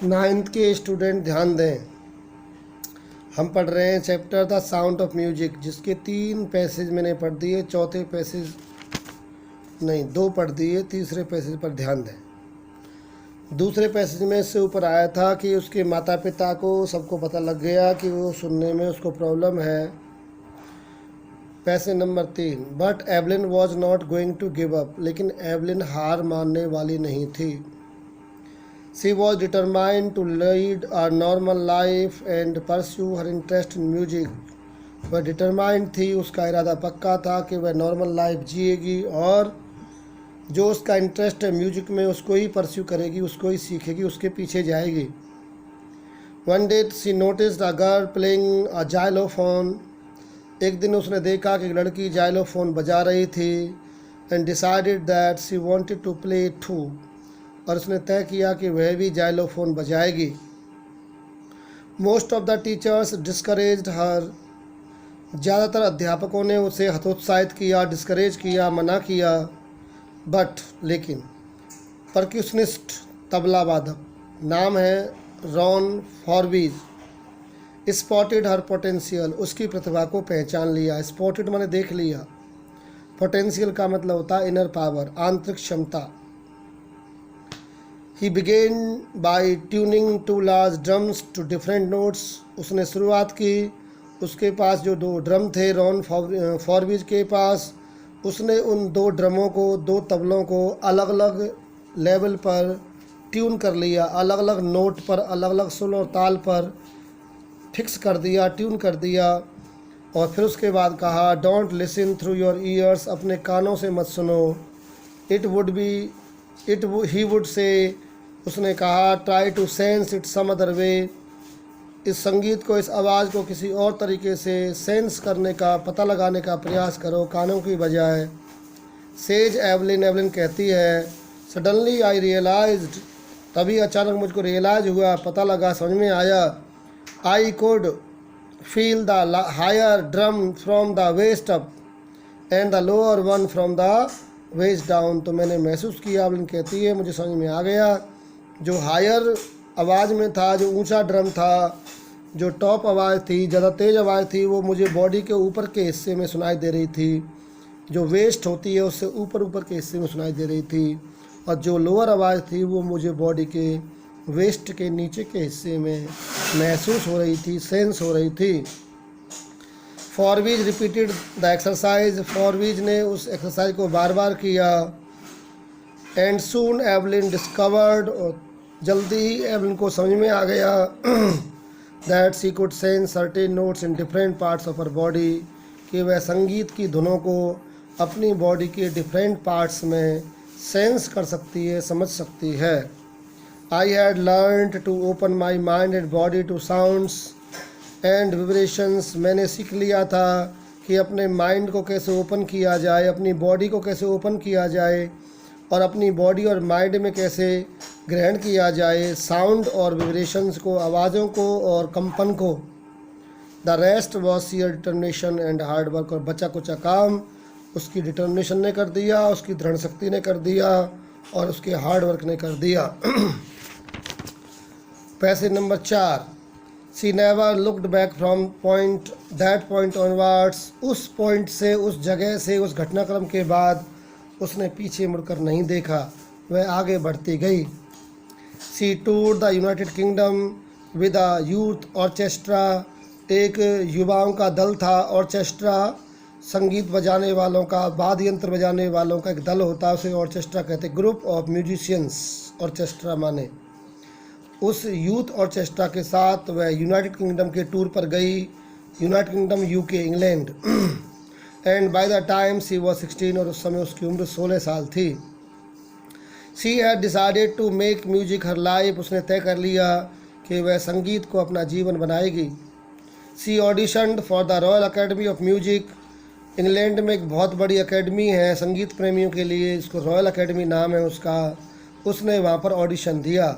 Ninth के student ध्यान दें। हम पढ़ रहे हैं chapter the sound of music, जिसके 3 पैसेज मैंने पढ़ दिए, चौथे पैसेज नहीं 2 पढ़ दिए, तीसरे पैसेज पर ध्यान दें। दूसरे पैसेज में से ऊपर आया था कि उसके माता पिता को सबको पता लग गया कि वो सुनने में उसको प्रॉब्लम है। Passage number 3, but Evelyn was not going to give up, लेकिन एवलिन हार मानने वाली नहीं थी। She was determined to lead a normal life and pursue her interest in music. वह डिटरमाइंड थी, उसका इरादा पक्का था कि वह नॉर्मल लाइफ जिएगी और जो उसका इंटरेस्ट है म्यूजिक में उसको ही परस्यू करेगी, उसको ही सीखेगी, उसके पीछे जाएगी। One day she noticed a girl playing a xylophone. एक दिन उसने देखा कि एक लड़की जाइलोफोन बजा रही थी। And decided that she wanted to play it too, और उसने तय किया कि वह भी जाइलोफोन बजाएगी। Most of the teachers discouraged her. ज़्यादातर अध्यापकों ने उसे हतोत्साहित किया, डिस्करेज किया, मना किया। बट लेकिन परक्यूशनिस्ट तबला वादक, नाम है रॉन फॉरवीज, स्पॉटेड हर पोटेंशियल, उसकी प्रतिभा को पहचान लिया। स्पॉटेड माने देख लिया, पोटेंशियल का मतलब होता है इनर पावर, आंतरिक क्षमता। He began by tuning 2 large drums to different notes. उसने शुरुआत की, उसके पास जो 2 ड्रम थे रॉन फॉरवीज के पास, उसने उन 2 ड्रमों को, 2 तबलों को अलग अलग लेवल पर ट्यून कर लिया, अलग अलग नोट पर, अलग अलग सुर और ताल पर फिक्स कर दिया, ट्यून कर दिया। और फिर उसके बाद कहा, don't listen through your ears, अपने कानों से मत सुनो। ही वुड से, उसने कहा, try to sense it some other way, इस संगीत को, इस आवाज़ को किसी और तरीके से सेंस करने का, पता लगाने का प्रयास करो, कानों की बजाय। सेज एवलिन कहती है, सडनली आई रियलाइज्ड, तभी अचानक मुझको रियलाइज हुआ, पता लगा, समझ में आया। I could feel the higher drum from the waist up and the lower one from the waist down. तो मैंने महसूस किया, एवलिन कहती है, मुझे समझ में आ गया, जो हायर आवाज़ में था, जो ऊंचा ड्रम था, जो टॉप आवाज़ थी, ज़्यादा तेज़ आवाज़ थी, वो मुझे बॉडी के ऊपर के हिस्से में सुनाई दे रही थी। जो वेस्ट होती है उससे ऊपर के हिस्से में सुनाई दे रही थी, और जो लोअर आवाज़ थी वो मुझे बॉडी के वेस्ट के नीचे के हिस्से में महसूस हो रही थी, सेंस हो रही थी। फॉरवीज रिपीटेड द एक्सरसाइज, फॉरवीज ने उस एक्सरसाइज को बार बार किया। एंड सून एवलिन डिस्कवर्ड, जल्दी ही एवलिन को समझ में आ गया that she could sense certain notes in different parts of her body, कि वह संगीत की धुनों को अपनी बॉडी के डिफरेंट पार्ट्स में सेंस कर सकती है, समझ सकती है। I had learned to open my mind and body to sounds and vibrations, मैंने सीख लिया था कि अपने माइंड को कैसे ओपन किया जाए, अपनी बॉडी को कैसे ओपन किया जाए, और अपनी बॉडी और माइंड में कैसे ग्रहण किया जाए साउंड और विब्रेशंस को, आवाज़ों को और कंपन को। The rest was sheer determination and hard work, और बचा कुचा काम उसकी डिटर्मिनेशन ने कर दिया, उसकी दृढ़ शक्ति ने कर दिया, और उसके हार्ड वर्क ने कर दिया। Passage number 4, she never looked back from that point onwards, उस पॉइंट से, उस जगह से, उस घटनाक्रम के बाद उसने पीछे मुड़कर नहीं देखा, वह आगे बढ़ती गई। She tour the United kingdom with a youth orchestra, एक युवाओं का दल था। ऑर्केस्ट्रा संगीत बजाने वालों का, वाद्य यंत्र बजाने वालों का एक दल होता है, उसे ऑर्केस्ट्रा कहते, ग्रुप ऑफ म्यूजिशियंस, ऑर्केस्ट्रा माने। उस यूथ ऑर्केस्ट्रा के साथ वह यूनाइटेड किंगडम के टूर पर गई, United Kingdom UK, England. And by the time she was 16, और उस समय उसकी उम्र 16 साल थी। She had decided to make music her life, उसने तय कर लिया कि वह संगीत को अपना जीवन बनाएगी। She auditioned for the royal academy of music, England में एक बहुत बड़ी अकेडमी है संगीत प्रेमियों के लिए, इसको रॉयल अकेडमी नाम है उसका। उसने वहाँ पर ऑडिशन दिया।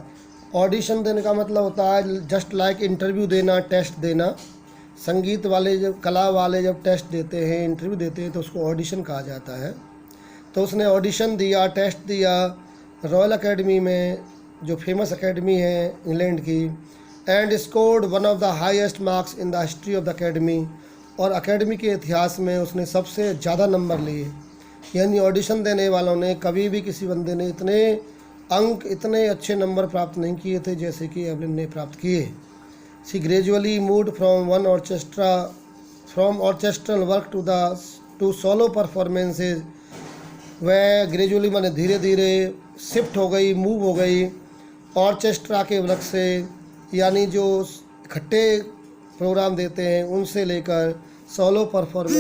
ऑडिशन देने का मतलब होता है जस्ट लाइक इंटरव्यू देना, टेस्ट देना। संगीत वाले जब, कला वाले जब टेस्ट देते हैं, इंटरव्यू देते हैं, तो उसको ऑडिशन कहा जाता है। तो उसने ऑडिशन दिया, टेस्ट दिया रॉयल अकेडमी में जो फेमस एकेडमी है इंग्लैंड की, and scored one of the highest marks in the history of the academy, और एकेडमी के इतिहास में उसने सबसे ज़्यादा नंबर लिए। यानी ऑडिशन देने वालों ने कभी भी किसी बंदे ने इतने अंक, इतने अच्छे नंबर प्राप्त नहीं किए थे जैसे कि एवलिन ने प्राप्त किए। She gradually moved from orchestral work to solo performances. वह ग्रेजुअली माने धीरे धीरे शिफ्ट हो गई, मूव हो गई ऑर्केस्ट्रा के वर्क से, यानी जो इकट्ठे प्रोग्राम देते हैं उनसे लेकर सोलो परफॉर्मेंस